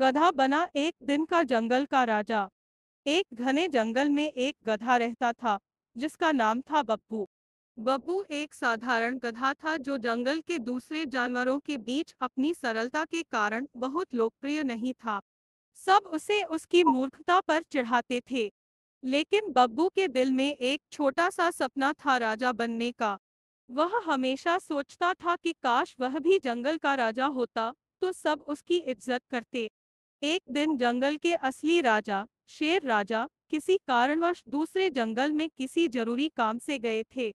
गधा बना एक दिन का जंगल का राजा। एक घने जंगल में एक गधा रहता था जिसका नाम था बब्बू। बब्बू एक साधारण गधा था जो जंगल के दूसरे जानवरों के बीच अपनी सरलता के कारण बहुत लोकप्रिय नहीं था। सब उसे उसकी मूर्खता पर चिढ़ाते थे। लेकिन बब्बू के दिल में एक छोटा सा सपना था राजा बनने का। वह हमेशा सोचता था कि काश वह भी जंगल का राजा होता तो सब उसकी इज्जत करते। एक दिन जंगल के असली राजा शेर राजा किसी कारणवश दूसरे जंगल में किसी जरूरी काम से गए थे।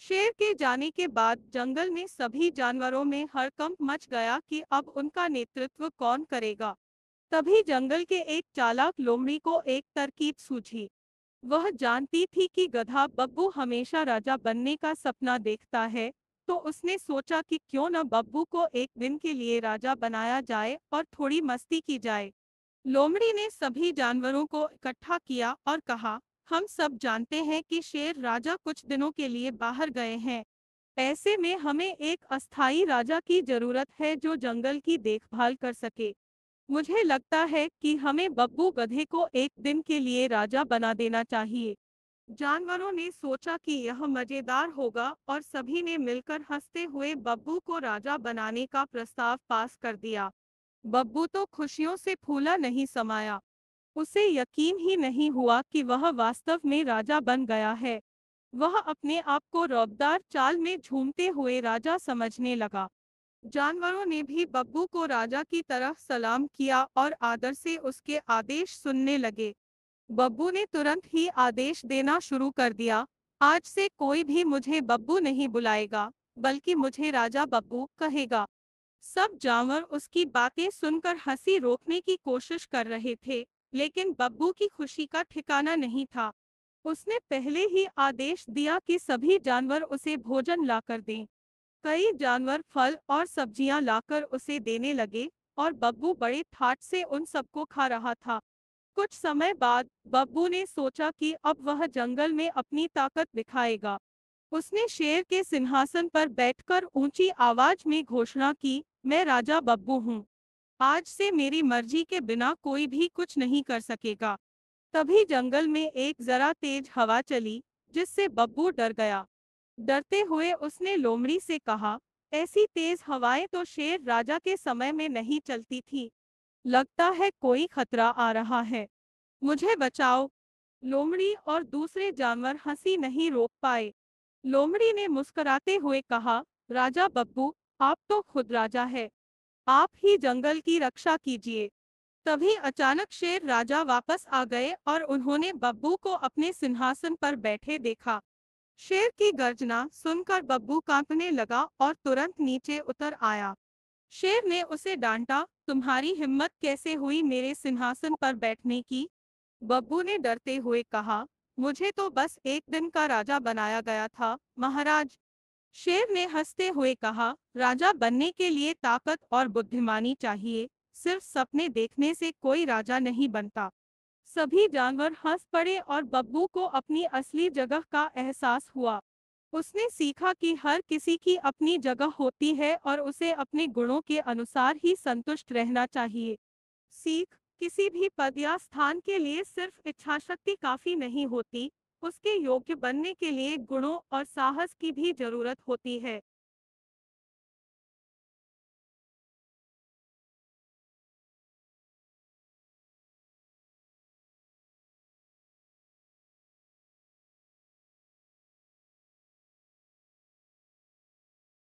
शेर के जाने के बाद जंगल में सभी जानवरों में हड़कंप मच गया कि अब उनका नेतृत्व कौन करेगा। तभी जंगल के एक चालाक लोमड़ी को एक तरकीब सूझी। वह जानती थी कि गधा बब्बू हमेशा राजा बनने का सपना देखता है, तो उसने सोचा कि क्यों न बब्बू को एक दिन के लिए राजा बनाया जाए और थोड़ी मस्ती की जाए। लोमड़ी ने सभी जानवरों को इकट्ठा किया और कहा, हम सब जानते हैं कि शेर राजा कुछ दिनों के लिए बाहर गए हैं। ऐसे में हमें एक अस्थायी राजा की जरूरत है जो जंगल की देखभाल कर सके। मुझे लगता है कि हमें बब्बू गधे को एक दिन के लिए राजा बना देना चाहिए। जानवरों ने सोचा कि यह मजेदार होगा और सभी ने मिलकर हंसते हुए बब्बू को राजा बनाने का प्रस्ताव पास कर दिया। बब्बू तो खुशियों से फूला नहीं समाया। उसे यकीन ही नहीं हुआ कि वह वास्तव में राजा बन गया है। वह अपने आप को रौबदार चाल में झूमते हुए राजा समझने लगा। जानवरों ने भी बब्बू को राजा की तरफ सलाम किया और आदर से उसके आदेश सुनने लगे। बब्बू ने तुरंत ही आदेश देना शुरू कर दिया, आज से कोई भी मुझे बब्बू नहीं बुलाएगा, बल्कि मुझे राजा बब्बू कहेगा। सब जानवर उसकी बातें सुनकर हंसी रोकने की कोशिश कर रहे थे, लेकिन बब्बू की खुशी का ठिकाना नहीं था। उसने पहले ही आदेश दिया कि सभी जानवर उसे भोजन लाकर दें। कई जानवर फल और सब्जियां लाकर उसे देने लगे और बब्बू बड़े ठाट से उन सबको खा रहा था। कुछ समय बाद बब्बू ने सोचा कि अब वह जंगल में अपनी ताकत दिखाएगा। उसने शेर के सिंहासन पर बैठकर ऊंची आवाज में घोषणा की, मैं राजा बब्बू हूँ। आज से मेरी मर्जी के बिना कोई भी कुछ नहीं कर सकेगा। तभी जंगल में एक जरा तेज हवा चली, जिससे बब्बू डर गया। डरते हुए उसने लोमड़ी से कहा, ऐसी तेज हवाएं तो शेर राजा के समय में नहीं चलती थी। लगता है कोई खतरा आ रहा है, मुझे बचाओ। लोमड़ी और दूसरे जानवर हंसी नहीं रोक पाए। लोमड़ी ने मुस्कुराते हुए कहा, राजा बब्बू, आप तो खुद राजा है, आप ही जंगल की रक्षा कीजिए। तभी अचानक शेर राजा वापस आ गए और उन्होंने बब्बू को अपने सिंहासन पर बैठे देखा। शेर की गर्जना सुनकर बब्बू कांपने लगा और तुरंत नीचे उतर आया। शेर ने उसे डांटा, तुम्हारी हिम्मत कैसे हुई मेरे सिंहासन पर बैठने की? बब्बू ने डरते हुए कहा, मुझे तो बस एक दिन का राजा बनाया गया था, महाराज। शेर ने हंसते हुए कहा, राजा बनने के लिए ताकत और बुद्धिमानी चाहिए, सिर्फ सपने देखने से कोई राजा नहीं बनता। सभी जानवर हंस पड़े और बब्बू को अपनी असली जगह का एहसास हुआ। उसने सीखा कि हर किसी की अपनी जगह होती है और उसे अपने गुणों के अनुसार ही संतुष्ट रहना चाहिए। सीख, किसी भी पद या स्थान के लिए सिर्फ इच्छाशक्ति काफी नहीं होती, उसके योग्य बनने के लिए गुणों और साहस की भी जरूरत होती है।